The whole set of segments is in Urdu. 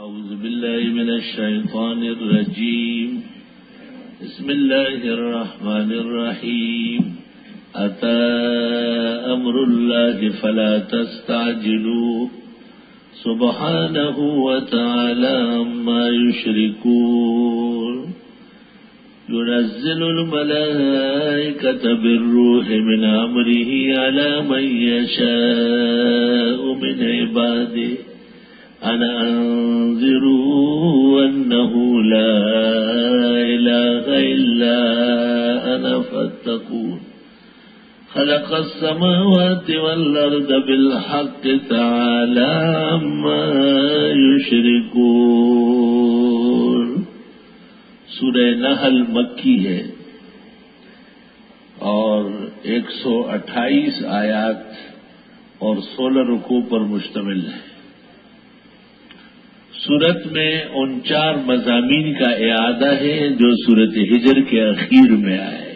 أعوذ بالله من الشيطان الرجيم. بسم الله الرحمن الرحيم. أتى أمر الله فلا تستعجلوه سبحانه وتعالى عما يشركون. ينزل الملائكة بالروح من أمره على من يشاء من عباده أن أنذروا أنه لا إله إلا أنا فاتقون. خلق السماوات والأرض بالحق تعالى عما يشركون. سورہ نحل مکی ہے اور 128 آیات اور 16 رکوع پر مشتمل ہے. سورت میں ان 4 مضامین کا اعادہ ہے جو سورت ہجر کے اخیر میں آئے.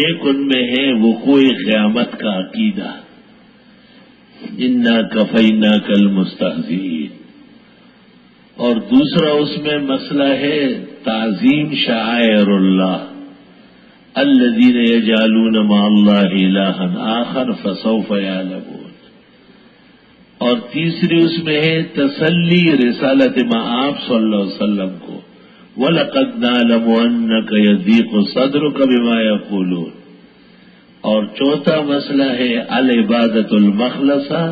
ایک ان میں ہے وقوع قیامت کا عقیدہ، انا کفیناک المستہزئین، اور دوسرا اس میں مسئلہ ہے تعظیم شعائر اللہ الذین یجعلون مع اللہ الہا آخر فسوف یعلمون، اور تیسری اس میں ہے تسلی رسالت مآب صلی اللہ علیہ وسلم کو، وَلَقَدْ نَعْلَمُ أَنَّكَ يَضِيقُ صَدْرُكَ بِمَا يَقُولُونَ، اور چوتھا مسئلہ ہے العبادۃ المخلصہ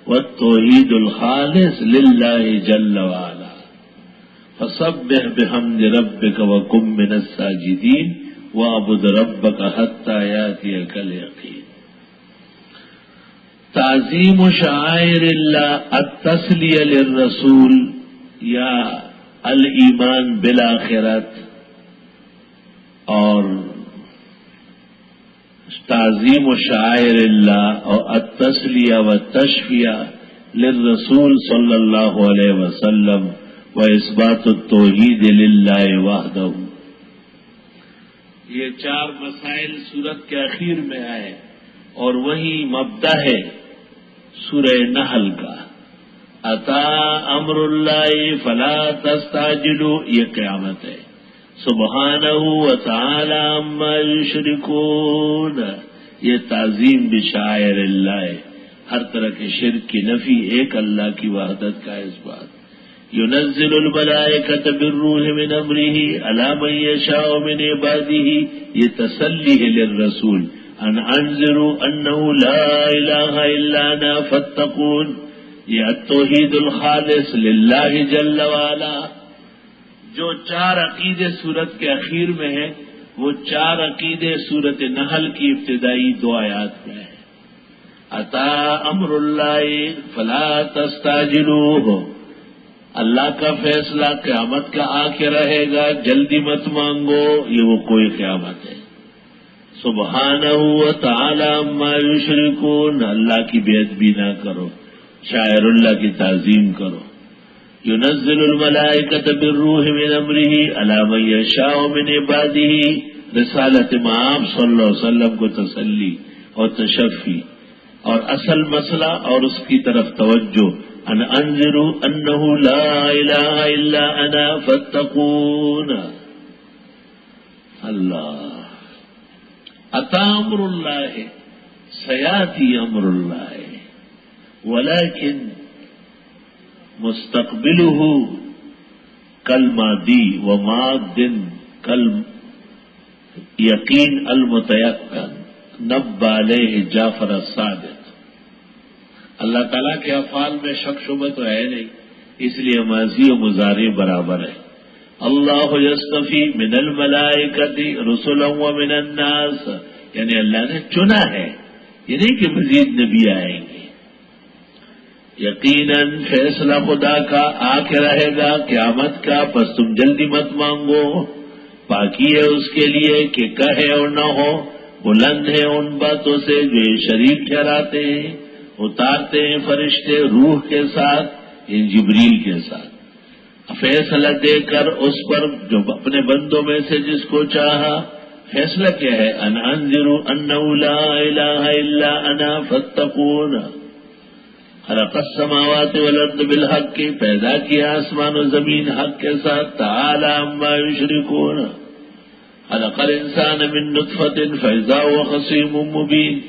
والتوحید الخالص للہ جل وعلا، فسبح بحمد ربک وکن من الساجدین واعبد ربک حتی یأتیک الیقین. تعظیم شعائر اللہ التسلیہ للرسول یا الایمان بالآخرت، اور تعظیم شعائر اللہ اور التسلیہ والتشفیہ للرسول صلی اللہ علیہ وسلم و اثبات التوحید للہ وحدہ. یہ 4 مسائل سورت کے اخیر میں آئے اور وہی مبدا ہے سورہ نحل کا. عطا امر اللہ فلا تستعجلوا، یہ قیامت ہے. سبحانہ وتعالی عما یشرکون، یہ تعظیم بشعائر اللہ ہے، ہر طرح کے شرک کی نفی، ایک اللہ کی وحدت کا اثبات. ينزل الملائکۃ بالروح من امرہ علی من یشاء من عبادہ، یہ تسلی ہے للرسول ان انذروا انہ لا الہ الا انا فاتقون، یہ التوحید الخالص للہ جل وعلا. جو 4 عقیدے سورت کے اخیر میں ہیں وہ 4 عقیدے سورت نحل کی ابتدائی 2 آیات میں ہیں. عطا امر اللہ فلا تستعجلوہ، اللہ کا فیصلہ قیامت کا آ کے رہے گا، جلدی مت مانگو، یہ وہ کوئی قیامت ہے. سبحانہ وتعالی عما یشرکون، اللہ کی بے ادبی نہ کرو، شاعر اللہ کی تعظیم کرو. ينزل الملائکۃ بالروح من امرہ علی من یشاء من عبادہ، رسالت مآب صلی اللہ علیہ وسلم کو تسلی اور تشفی، اور اصل مسئلہ اور اس کی طرف توجہ ان انذروا انہ لا الہ الا انا فاتقون. اللہ عطا امر اللہ سیاتی امر اللہ ولیکن مستقبلہ کالماضی وماد کالیقین المتیقن نبہ علیہ جعفر الصادق. اللہ تعالیٰ کے افعال میں شک شبہ تو ہے نہیں، اس لیے ماضی و مضارع برابر ہے. اللہ یصطفی من الملائکۃ رسلا ومن الناس، یعنی اللہ نے چنا ہے، یہ نہیں کہ مزید نبی آئیں گے. یقیناً فیصلہ خدا کا آ کے رہے گا قیامت کا، پس تم جلدی مت مانگو. باقی ہے اس کے لیے کہ کہے اور نہ ہو، بلند ہے ان باتوں سے جو یہ شریک ٹھہراتے ہیں، اتارتے ہیں فرشتے روح کے ساتھ، ان جبریل کے ساتھ، فیصلہ دے کر اس پر جو اپنے بندوں میں سے جس کو چاہا. فیصلہ کیا ہے؟ ان انذروا انہ لا الہ الا انا فاتقون. خلق السماوات والارض بالحق کی پیدا کیا آسمان و زمین حق کے ساتھ تعالی عما یشرکون خلق الانسان من نطفۃ فاذا هو خصیم مبین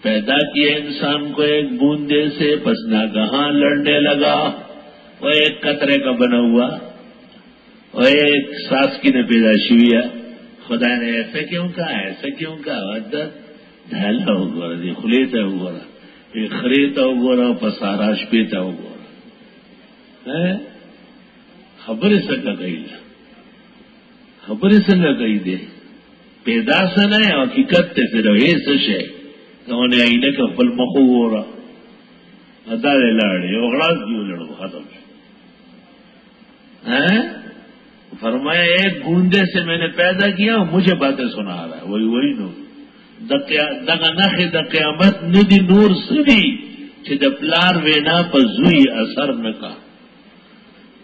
پیدا کیا انسان کو ایک بوندے سے پس ناگہاں لڑنے لگا وہ ایک قطرے کا بنا ہوا اور ایک ساس کی نے پیدا شویا خدا نے ایسے کیوں کہا ایسے کیوں کہا ڈھیلا ہو گورا دی خلیتا ہو گورا یہ خریتا ہو گورا پساراش پیتا ہو گورا خبر سکا کہی لا خبر سنگا کہی دے پیدا سن ہے حقیقت تے صرف یہ سش ہے کہ انہیں آئینے کا پل مخو ہو رہا ادا دے لاڑے اغراض کیوں لڑو ختم فرمایا ایک گوندے سے میں نے پیدا کیا مجھے باتیں سنا رہا ہے وہی نو دگا نخ د قیامت ندی نور سری چې د پلار وینا پر زوی اثر نہ کا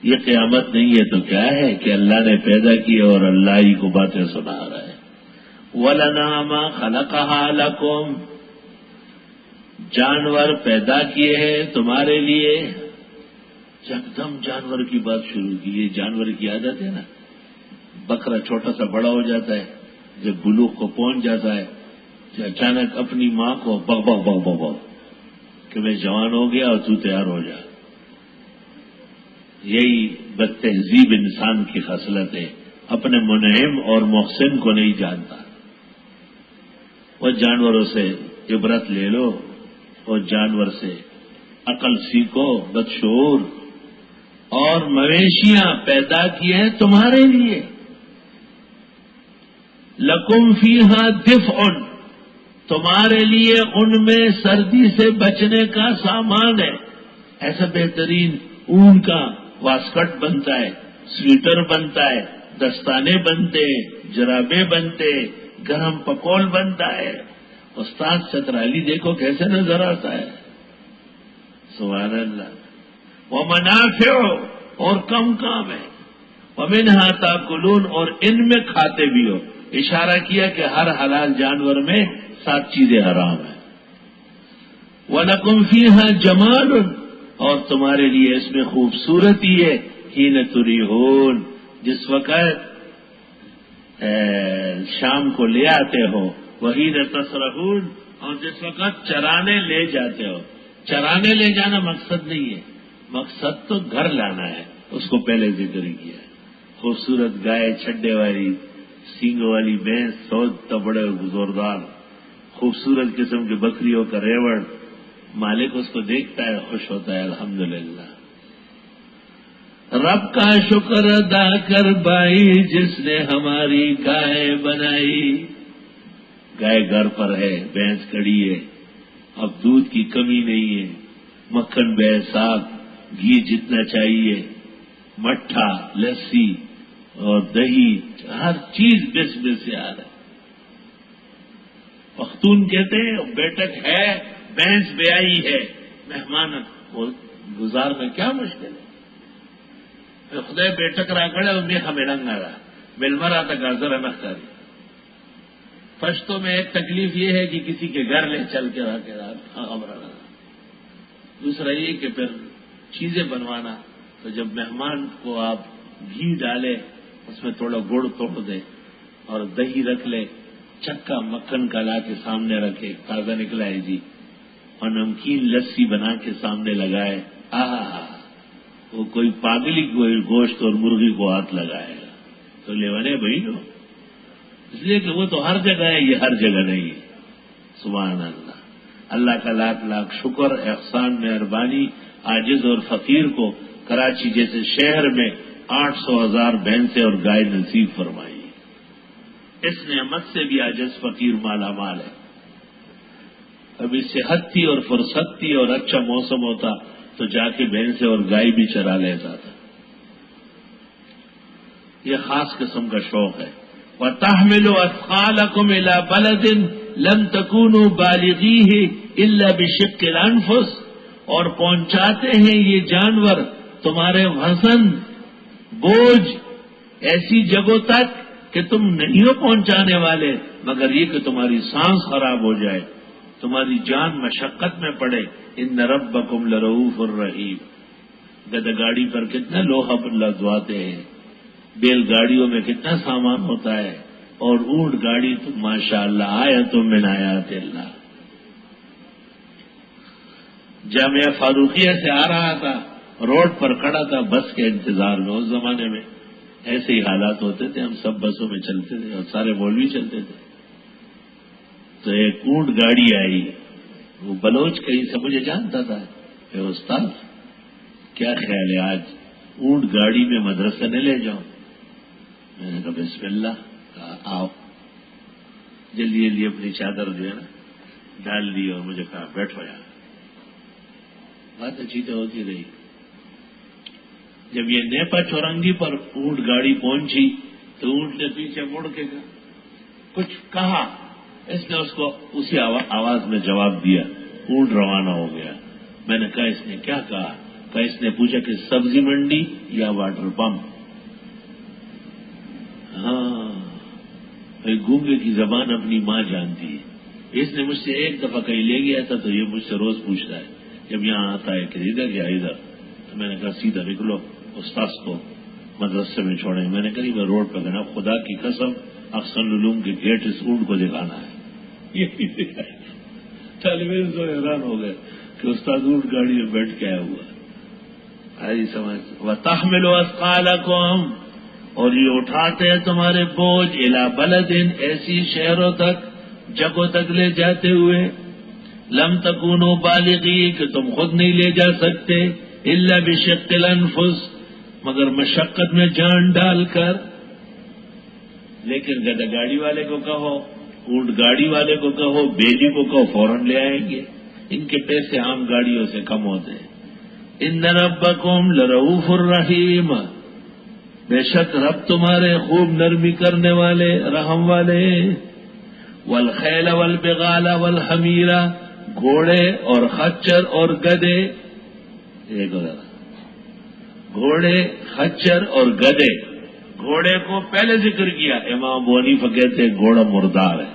یہ قیامت نہیں ہے تو کیا ہے کہ اللہ نے پیدا کیا اور اللہ ہی کو باتیں سنا رہا ہے وَلَنَعْمَ خَلَقَهَا لَكُمْ جانور پیدا کیے ہیں تمہارے لیے یکدم جانور کی بات شروع کی یہ جانور کی عادت ہے نا بکرا چھوٹا سا بڑا ہو جاتا ہے جب بلوغ کو پہنچ جاتا ہے کہ اچانک اپنی ماں کو بغ بغ بغ بغ بغ کہ میں جوان ہو گیا اور تو تیار ہو جا یہی بد تہذیب انسان کی خصلت ہے اپنے منعم اور محسن کو نہیں جانتا وہ جانوروں سے عبرت لے لو اور جانور سے عقل سیکھو بدشعور اور مویشیاں پیدا کیے ہیں تمہارے لیے لکم فیہا دفء تمہارے لیے ان میں سردی سے بچنے کا سامان ہے ایسا بہترین اون کا واسکٹ بنتا ہے سویٹر بنتا ہے دستانے بنتے جرابے بنتے گرم پکول بنتا ہے استاد چترالی دیکھو کیسے نظر آتا ہے سبحان اللہ وہ منافع اور کم کام ہے ومنہا تاکلون اور ان میں کھاتے بھی ہو اشارہ کیا کہ ہر حلال جانور میں 7 چیزیں حرام ہیں وَلَكُمْ فِيهَا جَمَالٌ اور تمہارے لیے اس میں خوبصورتی ہے حِينَ تُرِيحُونَ جس وقت شام کو لے آتے ہو وَحِينَ تَسْرَحُونَ اور جس وقت چرانے لے جاتے ہو چرانے لے جانا مقصد نہیں ہے مقصد تو گھر لانا ہے اس کو پہلے ذکر کیا ہے خوبصورت گائے چھڈے والی سینگوں والی بھینس سود تبڑے زوردار خوبصورت قسم کی بکریوں کا ریوڑ مالک اس کو دیکھتا ہے خوش ہوتا ہے الحمدللہ رب کا شکر ادا کر بھائی جس نے ہماری گائے بنائی گائے گھر پر ہے بھینس کڑی ہے اب دودھ کی کمی نہیں ہے مکھن بے صاف گھی جتنا چاہیے مٹھا لسی اور دہی ہر چیز بس بس سے آ رہا ہے پختون کہتے ہیں بیٹک ہے بھینس بیائی ہے مہمان گزارنا کیا مشکل ہے خدا بیٹک را کڑے اور میں ہمیں رنگ آ رہا مل مرا تک گازر نہ کری فرشتوں میں ایک تکلیف یہ ہے کہ کسی کے گھر لے چل کے رہ کے خبر دوسرا یہ کہ پھر چیزیں بنوانا تو جب مہمان کو آپ گھی ڈالے اس میں تھوڑا گڑ توڑ دے اور دہی رکھ لے چکا مکھن کا لا کے سامنے رکھے تازہ نکلا ہے جی اور نمکین لسی بنا کے سامنے لگائے وہ کوئی پاگلی کوئی گوشت اور مرغی کو ہاتھ لگائے گا تو لیوانے بھائی نو اس لیے کہ وہ تو ہر جگہ ہے یہ ہر جگہ نہیں ہے سبحان اللہ اللہ کا لاکھ لاکھ شکر احسان مہربانی عاجز اور فقیر کو کراچی جیسے شہر میں 800,000 بھینسیں اور گائے نصیب فرمائی اس نعمت سے بھی عاجز فقیر مالا مال ہے ابھی صحت تھی اور فرصت تھی اور اچھا موسم ہوتا تو جا کے بھینسیں اور گائے بھی چرا لیتا تھا یہ خاص قسم کا شوق ہے وَتَحْمِلُ أَثْقَالَكُمْ إِلَى بَلَدٍ لَمْ تَكُونُوا بَالِغِيهِ إِلَّا بِشِقِّ الْأَنفُسِ اور پہنچاتے ہیں یہ جانور تمہارے وزن بوجھ ایسی جگہوں تک کہ تم نہیں ہو پہنچانے والے مگر یہ کہ تمہاری سانس خراب ہو جائے تمہاری جان مشقت میں پڑے، ان ربکم لرؤوف الرحیم۔ گدہ گاڑی پر کتنا لوہا لدواتے ہیں، بیل گاڑیوں میں کتنا سامان ہوتا ہے، اور اونٹ گاڑی تو ماشاء اللہ آیت من آیات اللہ۔ جامعہ فاروقیہ سے آ رہا تھا، روڈ پر کھڑا تھا بس کے انتظار میں۔ اس زمانے میں ایسے ہی حالات ہوتے تھے، ہم سب بسوں میں چلتے تھے اور سارے مولوی چلتے تھے۔ تو ایک اونٹ گاڑی آئی، وہ بلوچ کہیں سے مجھے جانتا تھا کہ استاد کیا خیال ہے آج اونٹ گاڑی میں مدرسہ نہ لے جاؤں؟ میں نے کہا بسم اللہ، کہا آؤ۔ جلدی جلدی اپنی چادر جو ہے نا ڈال دی اور مجھے کہا بیٹھو یار۔ بات اچھی تو ہوتی رہی۔ جب یہ نیپا چورنگی پر اونٹ گاڑی پہنچی تو اونٹ نے پیچھے مڑ کے کچھ کہا، اس نے اس کو اسی آواز میں جواب دیا، اونٹ روانہ ہو گیا۔ میں نے کہا اس نے کیا کہا؟ کہا اس نے پوچھا کہ سبزی منڈی یا واٹر پمپ؟ ہاں بھائی، گونگے کی زبان اپنی ماں جانتی ہے۔ اس نے مجھ سے ایک دفعہ کہیں لے گیا تھا تو یہ مجھ سے روز پوچھتا ہے جب یہاں آتا ہے کہ ادھر یا ادھر، تو میں نے کہا سیدھا نکلو، استاذ کو مدرسے میں چھوڑیں۔ میں نے کہا میں روڈ پہ گنا، خدا کی قسم احسن العلوم کے گیٹ اس اونٹ کو دکھانا ہے۔ طالب علم تو حیران ہو گئے کہ استاد اونٹ گاڑی میں بیٹھ کے آیا ہوا۔ آئی سمجھ، وَتَحْمِلُ أَثْقَالَكُمْ، اور یہ اٹھاتے ہیں تمہارے بوجھ، اِلَى بَلَدٍ، ایسی شہروں تک، جگہوں تک لے جاتے ہوئے، لم تکونوا بالغی، کہ تم خود نہیں لے جا سکتے، الا بشق الانفس، مگر مشقت میں جان ڈال کر۔ لیکن گدہ گاڑی والے کو کہو، اونٹ گاڑی والے کو کہو، بیلی کو کہو، فوراً لے آئیں گے۔ ان کے پیسے عام گاڑیوں سے کم ہوتے ہیں۔ ان ربکم لرؤوف الرحیم، بے شک رب تمہارے خوب نرمی کرنے والے، رحم والے۔ والخیل والبغال والحمیر، گھوڑے اور خچر اور گدے، ایک گھوڑے خچر اور گدے۔ گھوڑے کو پہلے ذکر کیا، امام ابو حنیفہ کہتے ہیں گھوڑا مردار ہے،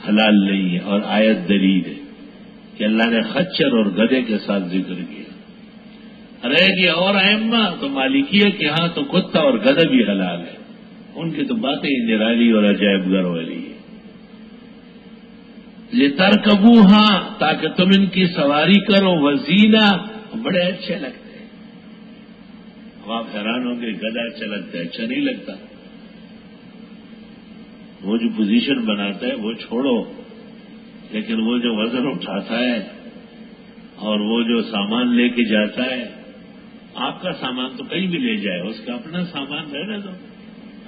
حلال نہیں ہے، اور آیت دلیل ہے کہ اللہ نے خچر اور گدے کے ساتھ ذکر کیا۔ رہ گیا اور ائمہ تو مالکیہ کے ہاں تو کتا اور گدھا بھی حلال ہے، ان کی تو باتیں نرالی اور عجائب گر والی ہے۔ لِتَرْكَبُوهَا، تاکہ تم ان کی سواری کرو، وَزِينَةً، بڑے اچھے لگتے ہیں۔ اب آپ حیران ہوں گے گدھا اچھا لگتا ہے، اچھا نہیں لگتا۔ وہ جو پوزیشن بناتا ہے وہ چھوڑو، لیکن وہ جو وزن اٹھاتا ہے اور وہ جو سامان لے کے جاتا ہے، آپ کا سامان تو کہیں بھی لے جائے، اس کا اپنا سامان رہنے دو،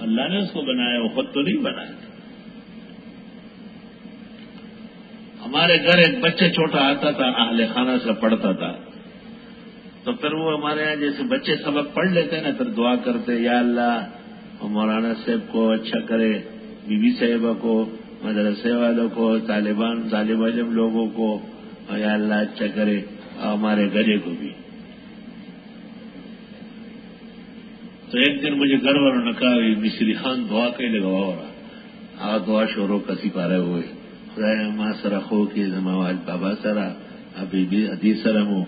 اللہ نے اس کو بنایا، وہ خود تو نہیں بنایا۔ ہمارے گھر ایک بچہ چھوٹا آتا تھا، اہل خانہ سے پڑھتا تھا، تو پھر وہ ہمارے یہاں جیسے بچے سبق پڑھ لیتے ہیں نا، پھر دعا کرتے، یا اللہ مولانا صاحب کو اچھا کرے، بی بی صاحبہ کو، مدرسے والوں کو، طالب علم لوگوں کو، اور یا اللہ اچھا کرے، اور ہمارے گلے کو بھی۔ تو ایک دن مجھے گھر والوں نے کہا مصری خان دعا کے لگا ہو رہا، دعا شوروں کسی پارے ہوئے، خدا ماں سرا خو کے زماوال بابا سرا، ابھی بھی حدیث سرمو،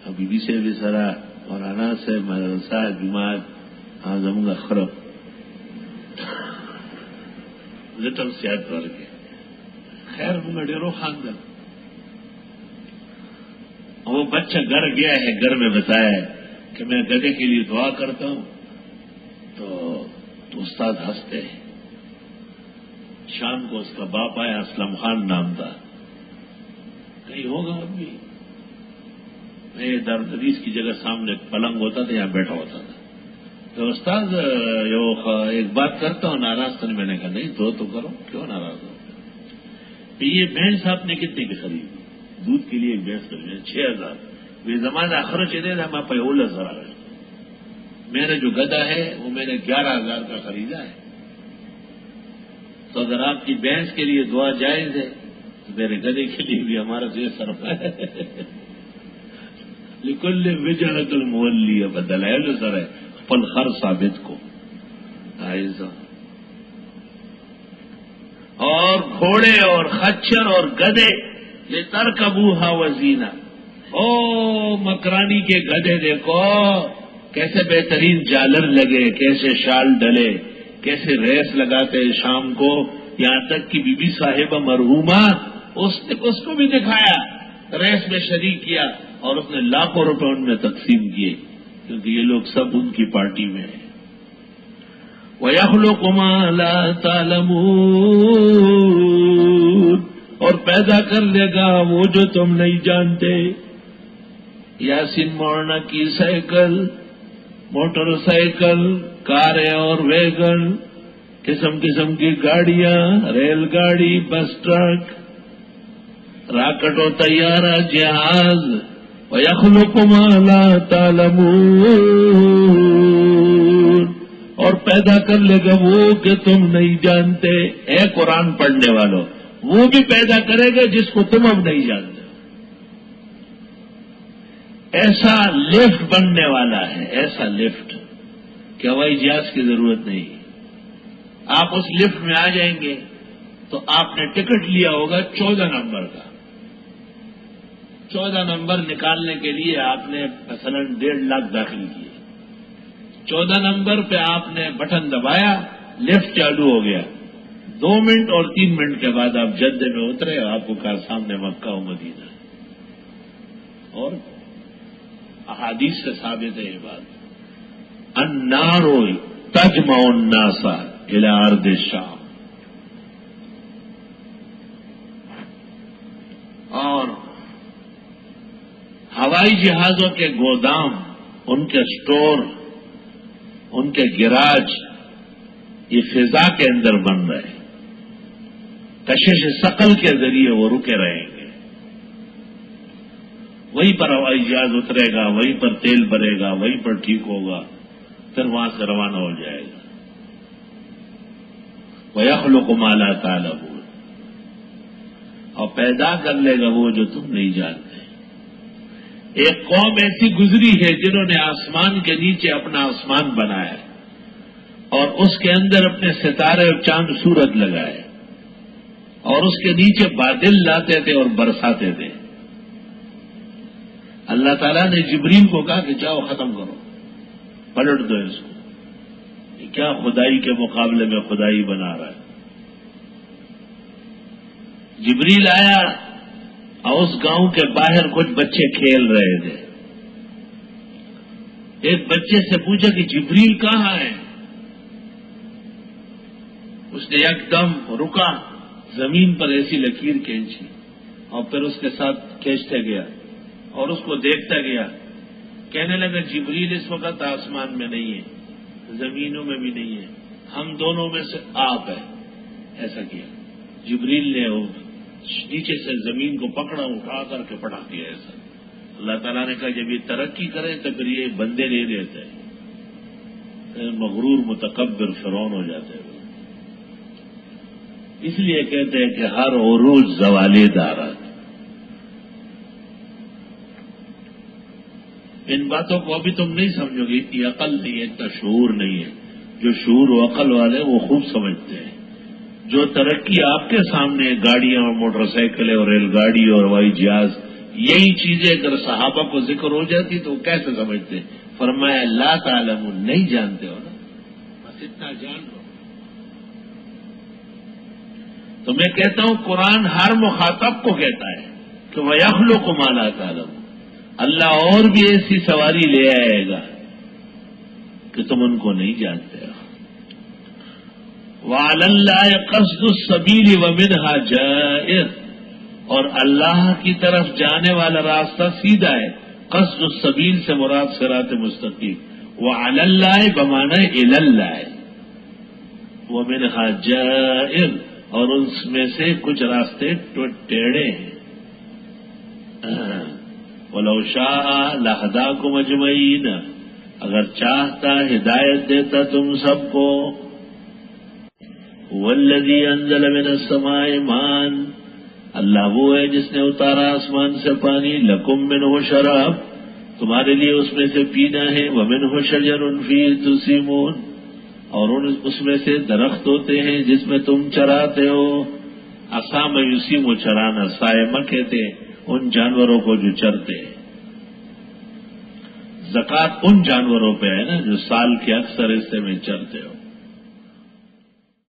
ابھی بھی سے بھی سرا، اور انا سے مدرسہ جماعت زمگا خرب لٹل سیاد کر کے خیر منگا ڈیرو خاندان۔ وہ بچہ گھر گیا ہے، گھر میں بتایا ہے کہ میں گدے کے لیے دعا کرتا ہوں، تو استاد ہنستے ہیں۔ شام کو اس کا باپ آیا، اسلم خان نام تھا، کہیں ہوگا اب بھی، میں دردریس کی جگہ سامنے پلنگ ہوتا تھا، یہاں بیٹھا ہوتا تھا، تو استاد ایک بات کرتا ہوں، ناراض تو نہیں؟ میں نے کہا نہیں، دو تو کرو، کیوں ناراض ہو؟ یہ بھینس آپ نے کتنے کی خریدی؟ دودھ کے لیے ایک بھینس خریدی 6000، یہ زمانہ خرچ دے رہا، میں پہ 10,000 ہے۔ میرا جو گدھا ہے وہ میں نے 11,000 کا خریدا ہے، تو اگر آپ کی بھینس کے لیے دعا جائز ہے تو میرے گدھے کے لیے بھی ہمارا تو یہ سرما ہے۔ لکل وجہۃ المولی بدلائل سر ہے پل خر ثابت کو ایسا۔ اور گھوڑے اور خچر اور گدے لترکبوها وزینا۔ او مکرانی کے گدھے دیکھو کیسے بہترین جالر لگے، کیسے شال ڈلے، کیسے ریس لگاتے شام کو، یہاں تک کہ بی بی صاحبہ مرحومہ اس نے اس کو بھی دکھایا، ریس میں شریک کیا اور اس نے لاکھوں روپے ان میں تقسیم کیے، کیونکہ یہ لوگ سب ان کی پارٹی میں ہیں۔ وَيَخْلُقُ مَا لَا تَعْلَمُونَ، اور پیدا کر لے گا وہ جو تم نہیں جانتے۔ یاسین مولانا کی سائیکل، موٹر سائیکل، کاریں اور ویگن، قسم قسم کی گاڑیاں، ریل گاڑی، بس ٹرک، راکٹ و طیارہ، جہاز۔ وَيَخْلُقُ مَا لَا تَعْلَمُونَ، اور پیدا کر لے گا وہ کہ تم نہیں جانتے۔ اے قرآن پڑھنے والوں، وہ بھی پیدا کرے گا جس کو تم اب نہیں جانتے۔ ایسا لفٹ بننے والا ہے، ایسا لفٹ کہ ہوائی جہاز کی ضرورت نہیں۔ آپ اس لفٹ میں آ جائیں گے تو آپ نے ٹکٹ لیا ہوگا 14 نمبر کا۔ 14 نمبر نکالنے کے لیے آپ نے مثلا 1.5 لاکھ داخل کیے، 14 نمبر پہ آپ نے بٹن دبایا، لفٹ چالو ہو گیا۔ 2 منٹ اور 3 منٹ کے بعد آپ جدے میں اترے، آپ کو کہا سامنے مکہ و مدینہ۔ اور احادیث سے ثابت ہے یہ بات، النار تجمع الناس الى ارض الشام۔ اور ہوائی جہازوں کے گودام، ان کے اسٹور، ان کے گراج، یہ فضا کے اندر بن رہے، کشش ثقل کے ذریعے وہ رکے رہیں گے۔ وہیں پر ہوائی جہاز اترے گا، وہیں پر تیل بھرے گا، وہیں پر ٹھیک ہوگا، پھر وہاں سے روانہ ہو جائے گا۔ وَيَخْلُقُ مَا لَا تَعْلَمُونَ، اور پیدا کر لے گا وہ جو تم نہیں جانتے۔ ایک قوم ایسی گزری ہے جنہوں نے آسمان کے نیچے اپنا آسمان بنایا اور اس کے اندر اپنے ستارے اور چاند سورج لگائے، اور اس کے نیچے بادل لاتے تھے اور برساتے تھے۔ اللہ تعالیٰ نے جبریل کو کہا کہ جاؤ ختم کرو، پلٹ دو اس کو، یہ کیا خدائی کے مقابلے میں خدائی بنا رہا ہے۔ جبریل آیا اور اس گاؤں کے باہر کچھ بچے کھیل رہے تھے۔ ایک بچے سے پوچھا کہ جبریل کہاں ہے؟ اس نے یک دم رکا، زمین پر ایسی لکیر کھینچی اور پھر اس کے ساتھ کھینچتے گیا اور اس کو دیکھتا گیا، کہنے لگا جبریل اس وقت آسمان میں نہیں ہے، زمینوں میں بھی نہیں ہے، ہم دونوں میں سے آپ ہے۔ ایسا کیا جبریل نے نیچے سے زمین کو پکڑا، اٹھا کر کے پٹا دیا ایسا۔ اللہ تعالیٰ نے کہا جب یہ ترقی کرے تو پھر یہ بندے نہیں دیتے، پھر مغرور متکبر فرعون ہو جاتے ہیں۔ اس لیے کہتے ہیں کہ ہر عروج زوال دارات۔ ان باتوں کو ابھی تم نہیں سمجھو گے، اتنی عقل نہیں ہے، اتنا شعور نہیں ہے۔ جو شعور و عقل والے وہ خوب سمجھتے ہیں۔ جو ترقی آپ کے سامنے گاڑیاں اور موٹر سائیکلیں اور ریل گاڑی اور ہوائی جہاز، یہی چیزیں اگر صحابہ کو ذکر ہو جاتی تو وہ کیسے سمجھتے؟ فرمایا لا تعلمون، نہیں جانتے ہو نا، بس اتنا جان لو۔ تو میں کہتا ہوں قرآن ہر مخاطب کو کہتا ہے کہ وَيَخْلُقُ مَا لَا تَعْلَمُونَ، اللہ اور بھی ایسی سواری لے آئے گا کہ تم ان کو نہیں جانتے ہو۔ وَعَلَى اللَّهِ قَصْدُ السَّبِيلِ وَمِنْهَا جَائِرٌ، اور اللہ کی طرف جانے والا راستہ سیدھا ہے۔ قصد السبیل سے مراد صراط مستقیم، وعلی اللہ بمعنی الی اللہ، ومنها جائر، اور اس میں سے کچھ راستے ٹیڑے ہیں۔ ولو شاء لہداکم اجمعین، اگر چاہتا ہدایت دیتا تم سب کو۔ والذی انزل من السماء ماء، اللہ وہ ہے جس نے اتارا آسمان سے پانی، لکم منہ شراب، تمہارے لیے اس میں سے پینا ہے، ومنہ شجر فیہ تسیمون، اور اس میں سے درخت ہوتے ہیں جس میں تم چراتے ہو۔ اسام یسیم و چرانا، سائمہ کہتے ان جانوروں کو جو چرتے ہیں۔ زکوٰۃ ان جانوروں پہ ہے نا جو سال کے اکثر حصے میں چرتے ہو۔